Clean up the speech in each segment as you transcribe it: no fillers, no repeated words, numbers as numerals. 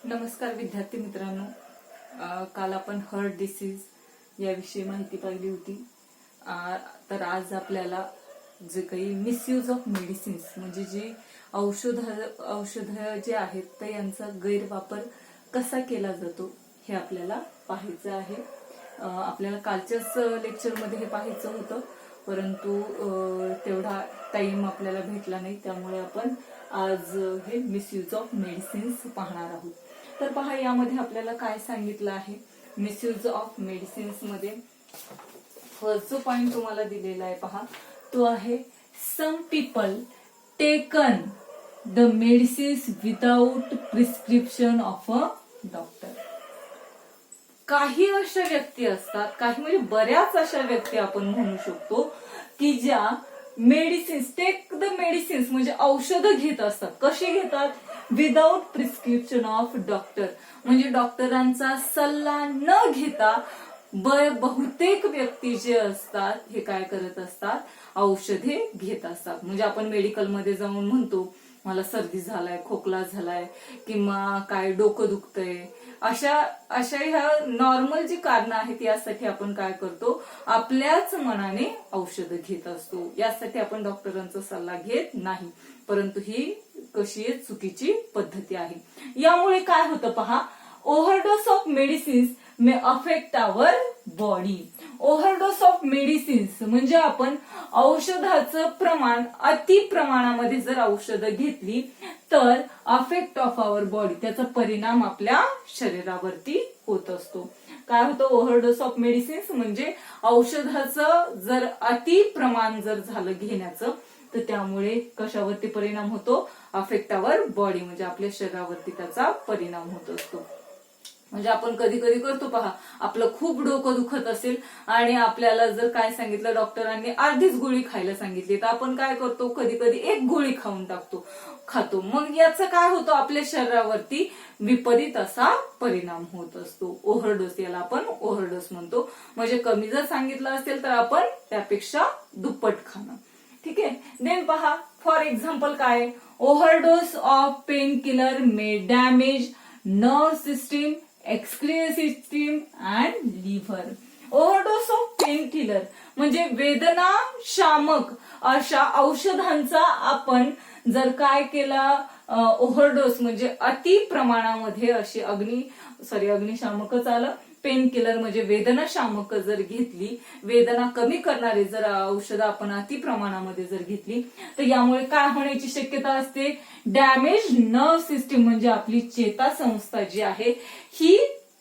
नमस्कार विद्यार्थी मित्रांनो. काल आपण हार्ट डिसीज याविषयी माहिती पाहिली होती. तर आज आपल्याला जे काही मिसयूज ऑफ मेडिसिन्स म्हणजे जे औषध जे आहेत तर यांचा गैरवापर कसा केला जातो हे आपल्याला पाहायचं आहे. आपल्याला कालच्याच लेक्चरमध्ये हे पाहायचं होतं, परंतु तेवढा टाइम आपल्याला भेटला नाही, त्यामुळे आपण आज हे मिसयूज ऑफ मेडिसिन्स पाहणार आहोत. तर पहा, यामध्ये आपल्याला काय सांगितलं आहे मिसयूज ऑफ मेडिसिन्स मध्ये. फर्स्ट जो पॉइंट तुम्हाला दिलेला आहे पहा, तो आहे some people taken the medicines without prescription of a doctor. काही अशा व्यक्ती असतात, काही म्हणजे बऱ्याच अशा व्यक्ती आपण म्हणू शकतो की ज्या मेडिसिन्स टेक द मेडिसिन्स म्हणजे औषधं घेत असतात. कशी घेतात? विदाउट प्रिस्क्रिप्शन ऑफ डॉक्टर, म्हणजे डॉक्टरांचा सल्ला न घेता बहुतेक व्यक्ती जे असतात हे काय करत असतात, औषधे घेत असतात. म्हणजे आपण मेडिकलमध्ये जाऊन म्हणतो मला सर्दी झालाय, खोकला झालाय किंवा काय डोकं दुखतंय, अशा ह्या नॉर्मल जी कारणं आहेत यासाठी आपण काय करतो, आपल्याच मनाने औषधं घेत असतो. यासाठी आपण डॉक्टरांचा सल्ला घेत नाही, परंतु ही कशी आहे, चुकीची पद्धती आहे. यामुळे काय होतं पहा, overdose of medicines may affect our body. Overdose of medicines म्हणजे आपण औषधाचं प्रमाण अति प्रमाणामध्ये जर औषधं घेतली तर अफेक्ट ऑफ आवर बॉडी, त्याचा परिणाम आपल्या शरीरावरती होत असतो. काय होतं ओव्हरडोस ऑफ मेडिसिन्स म्हणजे औषधाचं जर अति प्रमाण जर झालं घेण्याचं, तर त्यामुळे कशावरती परिणाम होतो, अफेक्ट आवर बॉडी म्हणजे आपल्या शरीरावरती त्याचा परिणाम होत असतो. म्हणजे आपण कधी कधी करतो पहा, आपलं खूप डोकं दुखत असेल आणि आपल्याला जर काय सांगितलं डॉक्टरांनी अर्धीच गोळी खायला सांगितली, तर आपण काय करतो, कधी कधी एक गोळी खातो. मग याचा काय होतो, आपल्या शरीरावरती विपरीत असा परिणाम होत असतो. ओव्हरडोस, याला आपण ओव्हरडोस म्हणतो. म्हणजे कमी जर सांगितलं असेल तर आपण त्यापेक्षा दुप्पट खाणं. ठीक आहे. देन पहा, फॉर एक्झाम्पल काय, overdose of pain killer may damage nerve system, excretory system and liver. Overdose of pain killer म्हणजे वेदना शामक अशा औषधांचा आपण जर काय केला, ओव्हरडोस म्हणजे अति प्रमाणामध्ये अशी अग्निशामकच आलं, पेन किलर म्हणजे वेदना शामक जर घेतली, वेदना कमी करणारे जर औषधं आपण अति प्रमाणामध्ये जर घेतली, तर यामुळे काय होण्याची शक्यता असते, डॅमेज नर्व सिस्टीम म्हणजे आपली चेतासंस्था जी आहे ही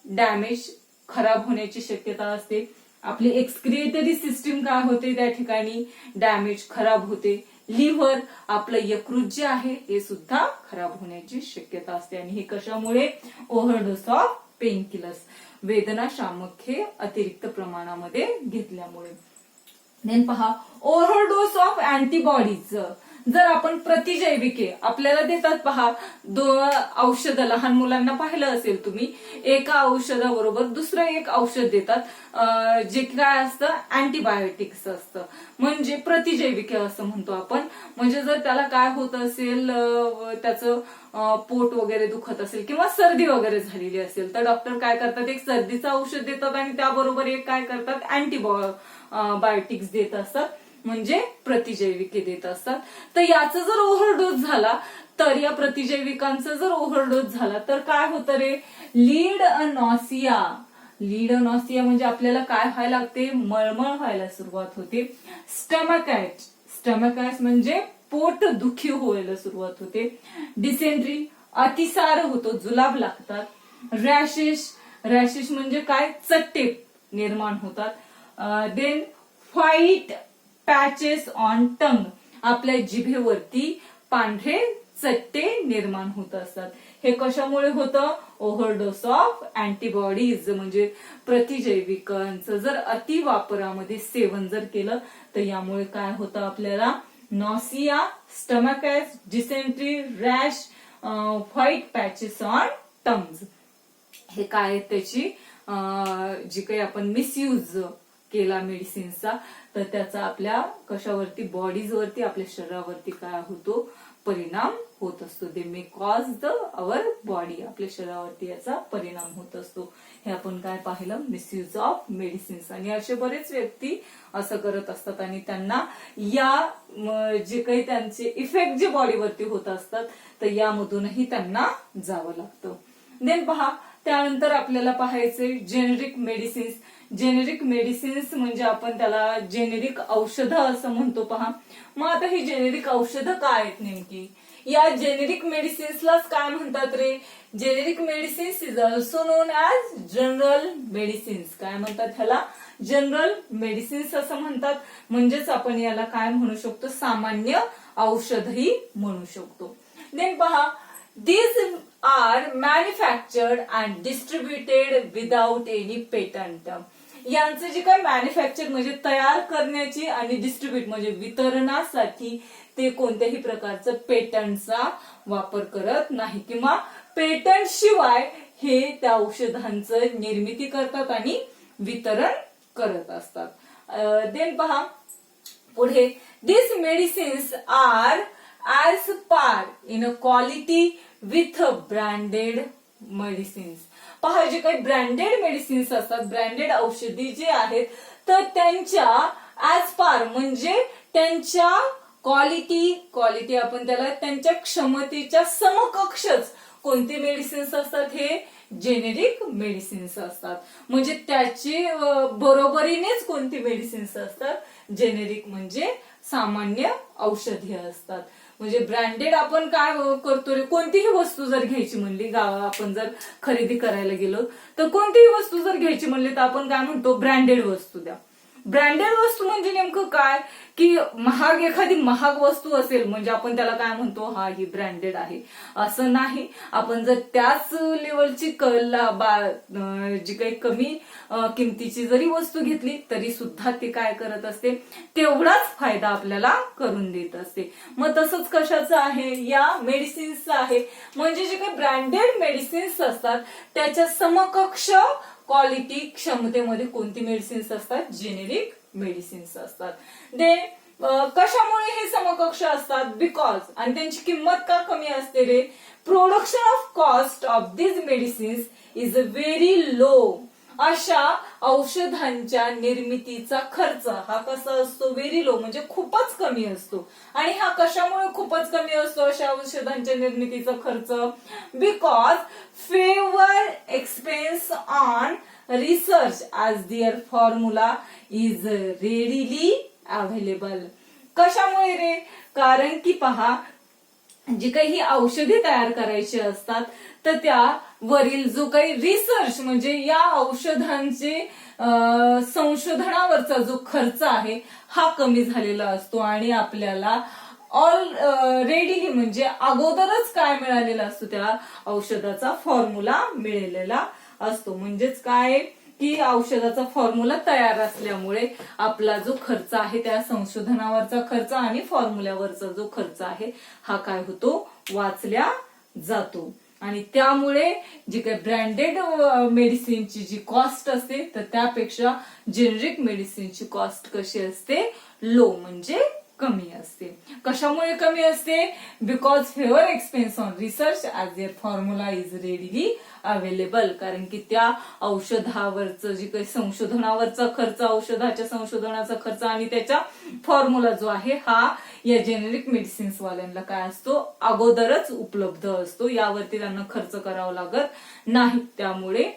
डॅमेज खराब होण्याची शक्यता असते. आपली एक्सक्रिएटरी सिस्टीम काय होते, त्या ठिकाणी डॅमेज खराब होते. लिव्हर आपलं यकृत जे आहे हे सुद्धा खराब होण्याची शक्यता असते. आणि हे कशामुळे, ओव्हरडोस ऑफ पेन किलर्स, वेदना शामक हे अतिरिक्त प्रमाणामध्ये घेतल्यामुळे. देन पहा, ओव्हरडोस ऑफ अँटीबॉडीज. जर आपण प्रतिजैविके आपल्याला देतात पहा, औषधं लहान मुलांना पाहिलं असेल तुम्ही, एका औषधाबरोबर दुसरं एक औषध देतात, जे काय असतं, अँटीबायोटिक्स असतं, म्हणजे प्रतिजैविके असं म्हणतो आपण. म्हणजे जर त्याला काय होत असेल, त्याचं पोट वगैरे दुखत असेल किंवा सर्दी वगैरे झालेली असेल, तर डॉक्टर काय करतात, एक सर्दीचं औषध देतात आणि त्याबरोबर एक काय करतात, अँटीबायोटिक्स देत असतात, म्हणजे प्रतिजैविके देत असतात. तर याचा जर ओव्हरडोस झाला, तर या प्रतिजैविकांचा जर ओव्हरडोस झाला तर काय होतं रे, लीड नॉसिया म्हणजे आपल्याला काय व्हायला लागते, मळमळ व्हायला सुरुवात होते. स्टमक म्हणजे पोट दुखी व्हायला सुरुवात होते. डिसेंट्री अतिसार होतो, जुलाब लागतात. रॅशेस म्हणजे काय, चट्टे निर्माण होतात. Then white patches on tongue, आपल्या जिभेवरती पांढरे चट्टे निर्माण होत असतात. हे कशामुळे होतं, ओव्हरडोस ऑफ अँटीबॉडीज म्हणजे प्रतिजैविकांचं जर अति वापरामध्ये सेवन जर केलं, तर यामुळे काय होतं आपल्याला, nausea, stomach, dysentery, rash, white patches on tongues. हे काय त्याची जी काही आपण मिसयूज केला मेडिसिन्सचा, तर त्याचा आपल्या कशावरती, बॉडीजवरती, आपल्या शरीरावरती काय होतो, परिणाम होत असतो. They may cause the our body, आपल्या शरीरावरती याचा परिणाम होत असतो. हे आपण काय पाहिलं, मिसयूज ऑफ मेडिसिन्स. आणि असे बरेच व्यक्ती असं करत असतात आणि त्यांना या जे काही त्यांचे इफेक्ट जे बॉडीवरती होत असतात, तर यामधूनही त्यांना जावं लागतं. देन पहा, त्यानंतर आपल्याला पाहायचे जेनेरिक मेडिसिन्स. जेनेरिक मेडिसिन्स म्हणजे आपण त्याला जेनेरिक औषधं असं म्हणतो. पहा, मग आता ही जेनेरिक औषधं काय आहेत नेमकी? या जेनेरिक मेडिसिन्सलाच काय म्हणतात रे? Generic medicines is also known as general medicines. काय म्हणतात ह्याला? जनरल मेडिसिन्स असं म्हणतात. म्हणजेच आपण याला काय म्हणू शकतो, सामान्य औषधही म्हणू शकतो. देन पहा, these are manufactured and distributed without any patent. यांचे जे काय मॅन्युफॅक्चर म्हणजे तयार करण्याची आणि डिस्ट्रीब्यूट म्हणजे वितरणासाठी ते कोणत्याही प्रकारचं पेटंटचा वापर करत नाही, किंवा पेटंट शिवाय हे त्या औषधांचं निर्मिती करतात आणि वितरण करत असतात. देन पहा पुढे, this medicines are as par in a quality with branded medicines. पहा, जे काही ब्रँडेड मेडिसिन्स असतात, ब्रँडेड औषधी जे आहेत, तर त्यांच्या ऍज पार म्हणजे त्यांच्या क्वालिटी आपण त्याला त्यांच्या क्षमतेच्या समकक्षच कोणते मेडिसिन्स असतात, हे जेनेरिक मेडिसिन्स असतात. म्हणजे त्याची बरोबरीनेच कोणती मेडिसिन्स असतात, जेनेरिक म्हणजे सामान्य औषधी असतात. म्हणजे ब्रँडेड आपण काय करतो रे, कोणतीही वस्तू जर घ्यायची म्हणली, आपण जर खरेदी करायला गेलो तर कोणतीही वस्तू जर घ्यायची म्हणली तर आपण काय म्हणतो, ब्रँडेड वस्तू द्या. ब्रँडेड वस्तू म्हणजे नेमकं काय, की एखादी महाग वस्तू असेल म्हणजे आपण त्याला काय म्हणतो, हा ही ब्रँडेड आहे, असं नाही. आपण जर त्याच लेवलची जी काही कमी किमतीची जरी वस्तू घेतली तरी सुद्धा ती काय करत असते, तेवढाच फायदा आपल्याला करून देत असते. मग तसंच कशाचं आहे, या मेडिसिन्सचं आहे. म्हणजे जे काही ब्रँडेड मेडिसिन्स असतात त्याच्या समकक्ष क्वालिटी क्षमतेमध्ये कोणती मेडिसिन्स असतात, जेनेरिक मेडिसिन्स असतात. दे कशामुळे हे समकक्ष असतात, बिकॉज, आणि त्यांची किंमत का कमी असते रे, production of cost of this medicines is very low. अशा औषधांच्या निर्मितीचा खर्च हा कसा असतो, व्हेरी लो म्हणजे खूपच कमी असतो. आणि हा कशामुळे खूपच कमी असतो अशा औषधांच्या निर्मितीचा खर्च, because fewer expense on research as their formula is readily available. कशामुळे रे, कारण की पहा, जी काही औषधी तयार करायची असतात तर त्यावरील जो काही रिसर्च म्हणजे या औषधांचे संशोधनावरचा जो खर्च आहे हा कमी झालेला असतो. आणि आपल्याला रेडीली म्हणजे अगोदरच काय मिळालेला असतो, त्या औषधाचा फॉर्म्युला मिळालेला असतो. म्हणजेच काय की औषधाचा फॉर्म्युला तयार असल्यामुळे आपला जो खर्च आहे त्या संशोधनावरचा खर्च आणि फॉर्म्युल्यावरचा जो खर्च आहे हा काय होतो, वाचल्या जातो. आणि त्यामुळे जी काही ब्रँडेड मेडिसिनची जी कॉस्ट असते तर त्यापेक्षा जेनेरिक मेडिसिनची कॉस्ट कशी असते, लो म्हणजे कमी असते. कशामुळे कमी असते, because fewer expense on research as their formula is readily available. कारण की त्या औषधावरचं जे काही संशोधनावरचा खर्च, औषधाच्या संशोधनाचा खर्च आणि त्याचा फॉर्म्युला जो आहे हा या जेनेरिक मेडिसिन्स वाल्यांना काय असतो, अगोदरच उपलब्ध असतो. यावरती त्यांना खर्च करावा लागत नाही. त्यामुळे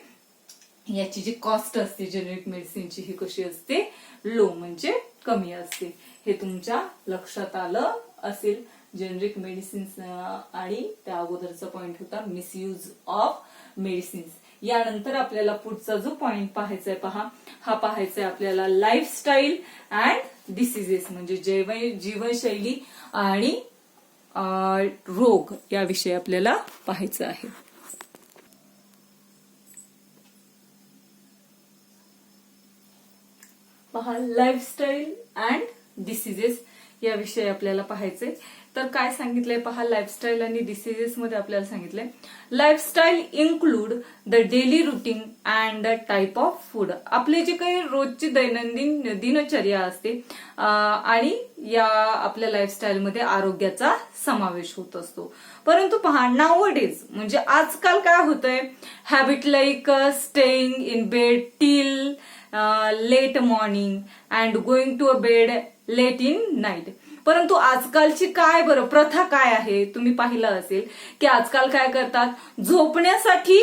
याची जी कॉस्ट असते जेनेरिक मेडिसिनची ही कशी असते, लो म्हणजे कमी असते. हे तुमच्या लक्षात आलं असेल. जेनेरिक मेडिसिन्स आणि त्या अगोदरचा पॉइंट होता मिसयूज ऑफ मेडिसिन्स. यानंतर आपल्याला पुढचा जो पॉइंट पाहायचा आहे पहा, हा पाहायचा आहे आपल्याला लाईफस्टाईल अँड डिसीजेस म्हणजे जीवनशैली आणि रोग याविषयी आपल्याला पाहायचं आहे. पहा, लाईफस्टाईल अँड डिसीजेस याविषयी आपल्याला पाहायचंय. तर काय सांगितलंय पहा, लाईफस्टाईल आणि डिसीजेस मध्ये आपल्याला सांगितलंय lifestyle include the daily routine and the type of food. आपली जी काही रोजची दैनंदिन दिनचर्या असते आणि या आपल्या लाईफस्टाईल मध्ये आरोग्याचा समावेश होत असतो. परंतु पहा, नाउअडेज म्हणजे आजकाल काय होतंय, habit like staying in bed till late morning and going to a bed late in night. परंतु आजकालची काय बरं प्रथा काय आहे, तुम्ही पाहिलं असेल की आजकाल काय करतात, झोपण्यासाठी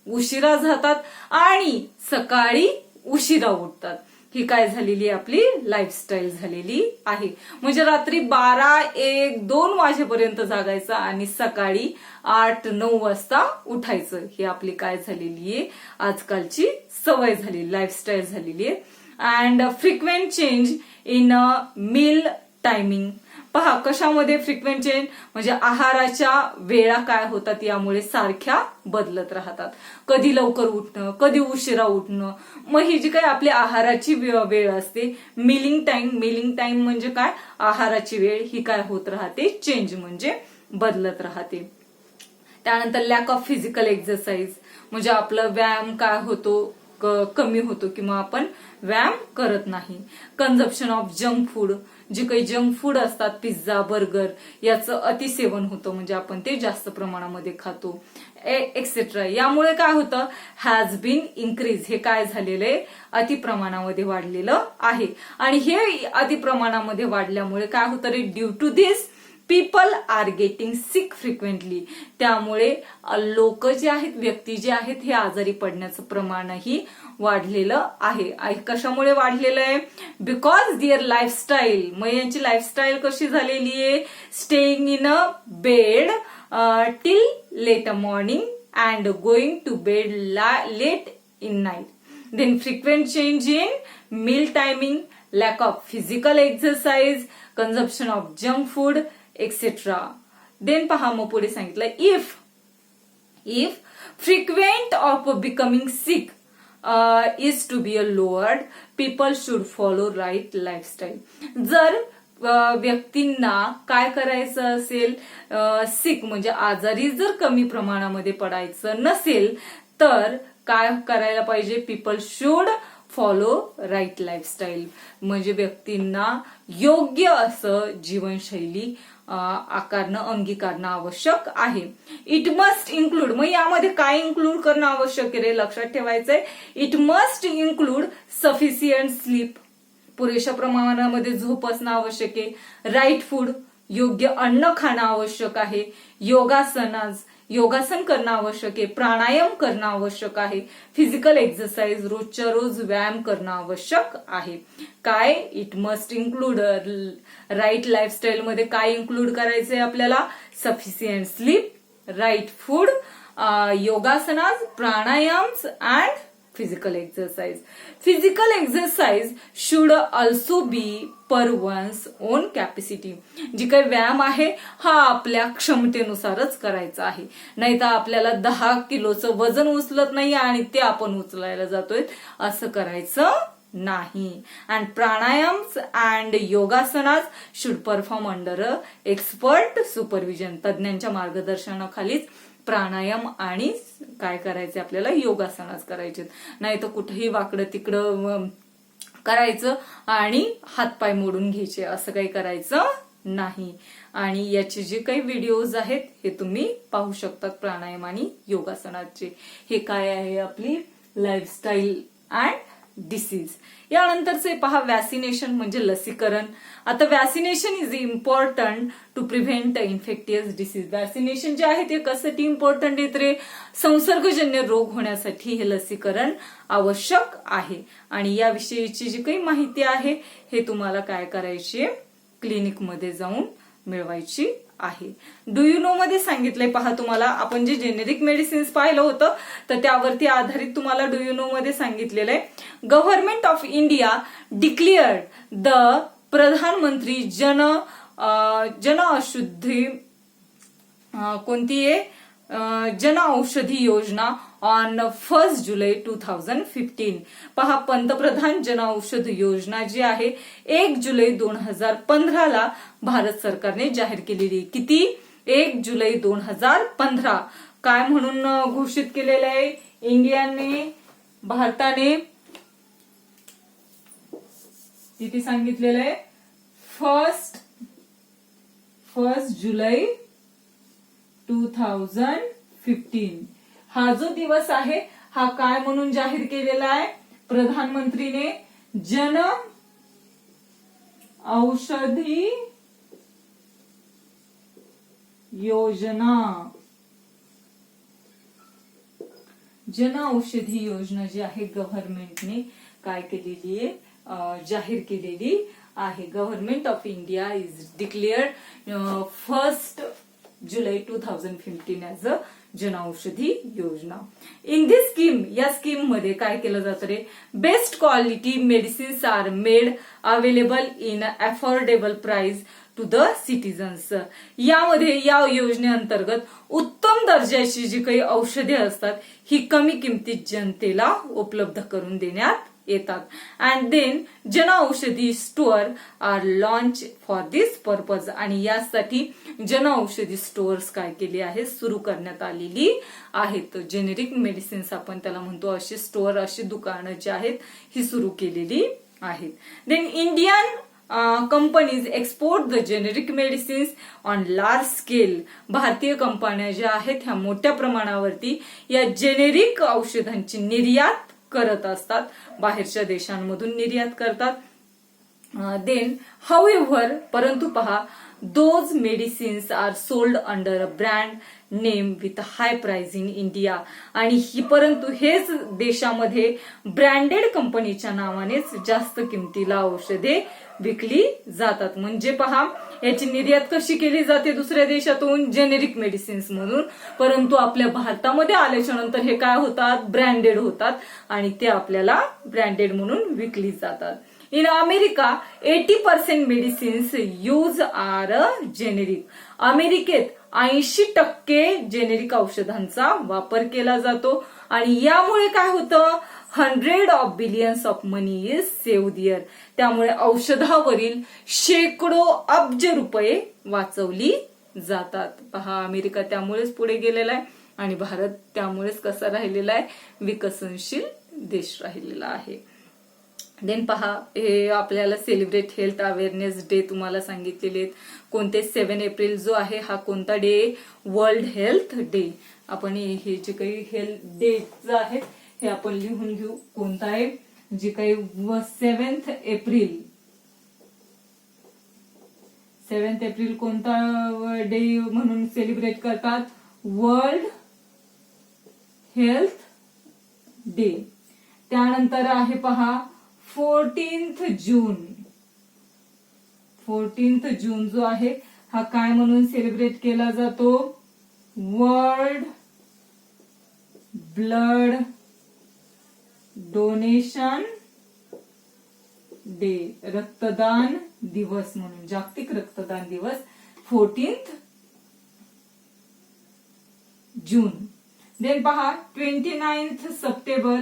उशिरा जातात आणि सकाळी उशिरा उठतात. ही काय झालेली आपली लाईफस्टाईल झालेली आहे. म्हणजे रात्री 12, 1, 2 वाजेपर्यंत जागायचं आणि सकाळी 8, 9 वाजता उठायचं. ही आपली काय झालेली आहे, आजकालची सवय झाली, लाईफस्टाईल झालेली आहे. And frequent change in meal timing. पहा कशामध्ये फ्रिक्वेंट चेंज म्हणजे आहाराच्या वेळा काय होतात, यामुळे सारख्या बदलत राहतात. कधी लवकर उठणं, कधी उशिरा उठणं. मग ही जी काही आपली आहाराची वेळ असते, मिलिंग टाइम म्हणजे काय, आहाराची वेळ ही काय होत राहते, चेंज म्हणजे बदलत राहते. त्यानंतर लॅक ऑफ फिजिकल एक्सरसाइज म्हणजे आपला व्यायाम काय होतो, कमी होतो किंवा आपण व्यायाम करत नाही. कन्झम्पशन ऑफ जंक फूड, जे काही जंक फूड असतात, पिझ्झा, बर्गर, याचं अतिसेवन होतं म्हणजे आपण ते जास्त प्रमाणामध्ये खातो एक्सेट्रा. यामुळे काय होतं, हॅज बीन इन्क्रीज. हे काय झालेलं आहे, अति प्रमाणामध्ये वाढलेलं आहे. आणि हे अति प्रमाणामध्ये वाढल्यामुळे काय होतं रे, due to this people are getting sick frequently. त्यामुळे लोक जे आहेत, व्यक्ती जे आहेत, हे आजारी पडण्याचं प्रमाणही वाढलेलं आहे. कशामुळे वाढलेलं आहे, बिकॉज दिअर लाईफस्टाईल. मग यांची लाईफस्टाईल कशी झालेली आहे, staying in a bed till late morning and going to bed late in night. Then frequent change in meal timing, lack of physical exercise, consumption of junk food etcetera. Then पहा मग पुढे सांगितलं, if frequent of becoming sick is to be a lowered, people should follow right lifestyle. जर व्यक्तींना काय करायचं असेल, सिक म्हणजे आजारी जर कमी प्रमाणामध्ये पडायचं नसेल तर काय करायला पाहिजे, people should follow right lifestyle. म्हणजे व्यक्तींना योग्य असं जीवनशैली अंगीकारणं आवश्यक आहे. इट मस्ट इन्क्लूड, मग यामध्ये काय इन्क्लूड करणं आवश्यक आहे, लक्षात ठेवायचंय. It must include sufficient sleep, पुरेशा प्रमाणामध्ये झोप असणं आवश्यक आहे. राईट फूड, योग्य अन्न खाणं आवश्यक आहे. योगासन करणं आवश्यक आहे. प्राणायाम करणं आवश्यक आहे. फिजिकल एक्सरसाइज, रोजच्या रोज व्यायाम करणं आवश्यक आहे. काय, it must include right lifestyle मध्ये काय इन्क्लूड करायचंय आपल्याला, sufficient sleep, right food, yogasanas, pranayams and physical exercise. Physical exercise should also be per one's own capacity. जी काही व्यायाम आहे हा आपल्या क्षमतेनुसारच करायचा आहे. नाही तर आपल्याला 10 किलोचं वजन उचलत नाही आणि ते आपण उचलायला जातोय, असं करायचं नाही. And pranayams and yogasanas should perform under a expert supervision. तज्ञांच्या मार्गदर्शनाखालीच प्राणायाम आणि काय करायचे आपल्याला, योगासनाच करायचे. नाही तर कुठेही वाकडं तिकडं करायचं आणि हातपाय मोडून घ्यायचे, असं काही करायचं नाही. आणि याचे जे काही व्हिडिओज आहेत हे तुम्ही पाहू शकतात प्राणायाम आणि योगासनाचे. हे काय आहे, आपली लाईफस्टाईल अँड डिसीज. यानंतरचे पहा, वॅक्सिनेशन म्हणजे लसीकरण. आता vaccination is important to prevent infectious disease. Vaccination जे आहे ते कशासाठी इम्पॉर्टंट आहे रे, संसर्गजन्य रोग होण्यासाठी हे लसीकरण आवश्यक आहे. आणि याविषयीची जी काही माहिती आहे हे तुम्हाला काय करायची आहे, क्लिनिकमध्ये जाऊन मिळवायची आहे. डू यू नो मध्ये सांगितलंय पहा तुम्हाला, आपण जे जेनेरिक मेडिसिन्स पाहिलं होतं तर त्यावरती आधारित तुम्हाला डू यू नो मध्ये सांगितलेलं आहे. Government of India declared the प्रधानमंत्री जन औषधी कोणती आहे, जन औषधी योजना ऑन 1 जुलै 2015. पहा, पंतप्रधान जनऔषध योजना जी आहे 1 जुलै 2015 भारत सरकारने जाहीर केलेली. किती? 1 जुलै 2015. काय म्हणून घोषित केलेलं आहे इंडियाने, भारताने? किती सांगितलेलं आहे? 1 जुलै 2015. हा जो दिवस आहे हा काय म्हणून जाहीर केलेला आहे प्रधानमंत्रीने? जन औषधी योजना. जन औषधी योजना जी आहे गव्हर्नमेंटने काय केलेली आहे? जाहीर केलेली आहे. Government of India is declared 1 July 2015 as a Janaushadhi yojana. In this scheme, या स्कीम मध्ये काय केलं जातं रे? Best quality medicines are made available in affordable price to the citizens. यामध्ये, या योजनेअंतर्गत उत्तम दर्जाची जी काही औषधे असतात ही कमी किमतीत जनतेला उपलब्ध करून देण्यात येतात. And then Janaushadhi store are launch for this purpose. आणि यासाठी जनऔषधी स्टोअर्स काय केली आहेत? सुरू करण्यात आलेली आहेत. जेनेरिक मेडिसिन्स आपण त्याला म्हणतो, अशी स्टोअर, अशी दुकानं जी आहेत ही सुरू केलेली आहेत. Then Indian companies export the generic medicines on large scale. भारतीय कंपन्या ज्या आहेत ह्या मोठ्या प्रमाणावरती या जेनेरिक औषधांची निर्यात करत असतात, बाहेरच्या देशांमधून निर्यात करतात. देन हाऊएव्हर, परंतु पहा, those medicines are sold under a brand name with high price in India. आणि ही, परंतु हेच देशामध्ये ब्रँडेड कंपनीच्या नावानेच जास्त किमतीला औषधे विकली जातात. म्हणजे पहा, याची निर्यात कशी केली जाते दुसऱ्या देशातून? जेनेरिक मेडिसिन्स म्हणून. परंतु आपल्या भारतामध्ये आल्याच्या नंतर हे काय होतात? ब्रँडेड होतात आणि ते आपल्याला ब्रँडेड म्हणून विकली जातात. In America 80% medicines use are generic. अमेरिकेत 80% जेनेरिक औषधांचा वापर केला जातो आणि यामुळे काय होतं? 100 billions of money is saved year. त्यामुळे औषधावरील शेकडो अब्ज रुपये वाचवली जातात. पहा, अमेरिका त्यामुळेच पुढे गेलेला आहे आणि भारत त्यामुळेच कसा राहिलेला आहे? विकसनशील देश राहिलेला आहे. देन पहा, हे आपल्याला सेलिब्रेट हेल्थ अवेअरनेस डे तुम्हाला सांगितलेले आहेत. कोणते? 7 एप्रिल जो आहे हा कोणता डे? World health day. आपण हे जे काही हेल्थ डे आहेत हे आपण लिहून घेऊ. कोणता आहे? जे काही 7 एप्रिल. 7 एप्रिल कोणता डे म्हणून सेलिब्रेट करतात? World health day. त्यानंतर आहे पहा 14 जून. 14 जून जो आहे हा काय म्हणून सेलिब्रेट केला जातो? World blood donation day. रक्तदान दिवस म्हणून, जागतिक रक्तदान दिवस 14 जून. देन पहा 29 सप्टेंबर.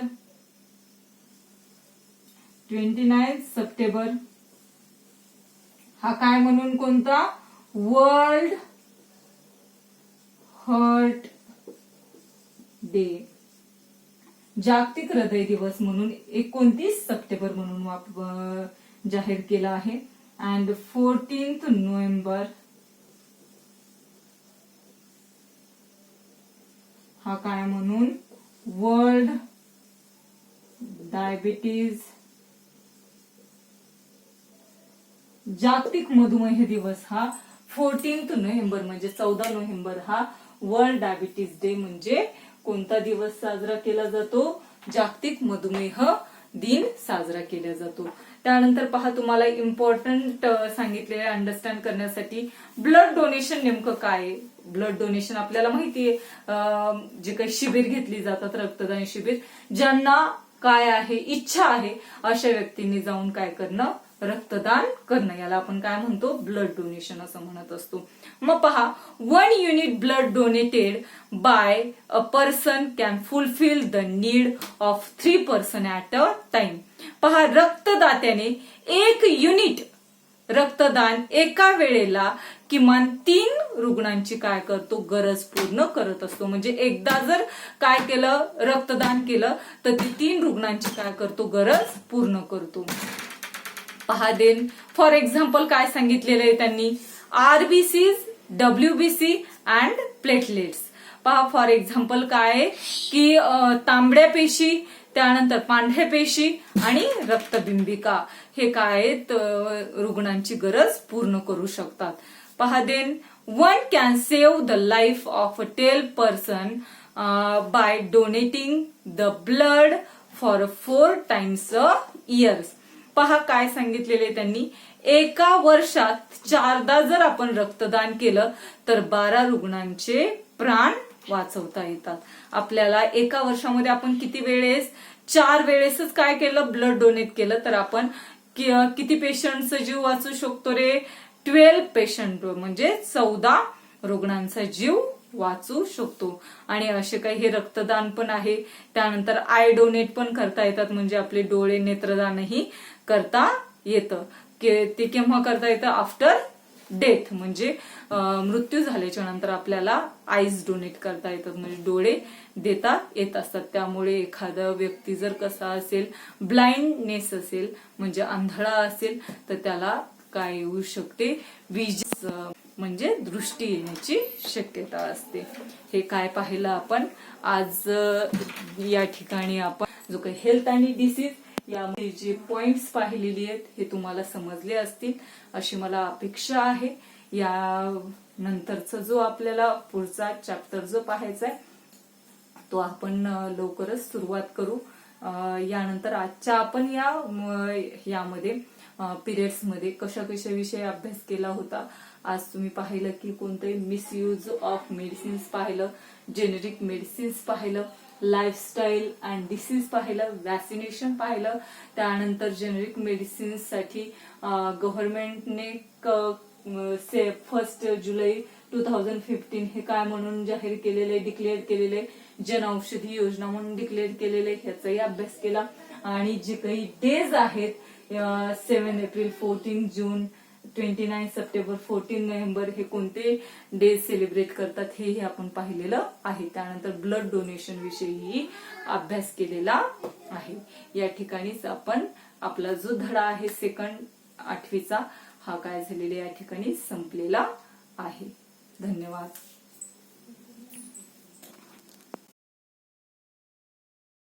29 सप्टेंबर हा काय म्हणून कोणता? World heart day. जागतिक हृदय दिवस म्हणून 29 सप्टेंबर म्हणून जाहीर केला आहे. अँड 14 नोव्हेंबर हा काय म्हणून? World diabetes. जागतिक मधुमेह दिवस हा 14 नोव्हेंबर म्हणजे 14 नोव्हेंबर हा वर्ल्ड डायबिटीज डे म्हणजे कोणता दिवस साजरा केला जातो? जागतिक मधुमेह दिन साजरा केला जातो. त्यानंतर पहा, तुम्हाला इम्पॉर्टंट सांगितलेले अंडरस्टँड करण्यासाठी ब्लड डोनेशन नेमकं काय? ब्लड डोनेशन आपल्याला माहितीये, जे काही शिबिर घेतली जातात, रक्तदान शिबिर, ज्यांना काय आहे, इच्छा आहे, अशा व्यक्तींनी जाऊन काय करणं? रक्तदान करणं, याला आपण काय म्हणतो, ब्लड डोनेशन असं म्हणत असतो. मग पहा, 1 unit blood donated bye a person can fulfil the need of 3 person at a time. पहा, रक्तदात्याने 1 युनिट रक्तदान एका वेळेला किमान 3 रुग्णांची काय करतो, गरज पूर्ण करत असतो. म्हणजे एकदा जर काय केलं, रक्तदान केलं, तर ती 3 रुग्णांची काय करतो, गरज पूर्ण करतो. पहा, देन फॉर एक्झाम्पल काय सांगितलेलं आहे त्यांनी, RBCs, WBC अँड प्लेटलेट्स. पहा, फॉर एक्झाम्पल काय आहे की तांबड्या पेशी, त्यानंतर पांढऱ्या पेशी आणि रक्तबिंबिका हे काय आहेत, रुग्णांची गरज पूर्ण करू शकतात. पहा, then 1 can save the life of a 10 person by donating the blood for 4 times a years. पहा, काय सांगितलेले त्यांनी, एका वर्षात 4दा जर आपण रक्तदान केलं तर 12 रुग्णांचे प्राण वाचवता येतात. आपल्याला एका वर्षामध्ये आपण किती वेळेस, 4 वेळेसच काय केलं, ब्लड डोनेट केलं, तर आपण किती पेशंटचा जीव वाचू शकतो रे, 12 पेशंट म्हणजे 14 रुग्णांचा जीव वाचू शकतो. आणि असे काही हे रक्तदान पण आहे. त्यानंतर आय डोनेट पण करता येतात, म्हणजे आपले डोळे नेत्रदानही करता येतं. ते केव्हा करता येतं, आफ्टर डेथ, म्हणजे मृत्यू झाल्याच्या नंतर आपल्याला आईज डोनेट करता येतात, म्हणजे डोळे देता येत असतात. त्यामुळे एखादा व्यक्ती जर कसा असेल, ब्लाइंडनेस असेल म्हणजे आंधळा असेल, तर त्याला काय येऊ शकते, विजन म्हणजे दृष्टी येण्याची शक्यता असते. हे काय पाहिलं आपण आज या ठिकाणी. आपण जो काही हेल्थ आणि डिसीज यामध्ये जे पॉइंट्स पाहिलेली आहेत हे तुम्हाला समजले असतील अशी मला अपेक्षा आहे. या नंतरचा जो आपल्याला पुढचा चॅप्टर जो पाहायचा आहे तो आपण लवकरच सुरुवात करू. यानंतर आजच्या आपण यामध्ये पिरियड्स मध्ये कशा कशा विषयी अभ्यास केला होता. आज तुम्ही पाहिलं की कोणते मिसयूज ऑफ मेडिसिन्स पाहिलं, जेनेरिक मेडिसिन्स पाहिलं, लाईफस्टाईल अँड डिसीज पाहिलं, वॅक्सिनेशन पाहिलं. त्यानंतर जेनेरिक मेडिसिन्स साठी गव्हर्नमेंटने 1 जुलै 2015 हे काय म्हणून जाहीर केलेले, डिक्लेअर केलेले, जन औषधी योजना म्हणून डिक्लेअर केलेले, ह्याचाही अभ्यास केला. आणि जे काही डेज आहेत 7 एप्रिल, 14 जून, 29 सप्टेंबर, 14 नोव्हेंबर हे कोणते डेज सेलिब्रेट करतात हेही आपण पाहिलेलं आहे. त्यानंतर ब्लड डोनेशन विषयी अभ्यास केलेला आहे. या ठिकाणीच आपण आपला जो धडा आहे सेकंड 8वीचा हा काय झालेला या ठिकाणी संपलेला आहे. धन्यवाद.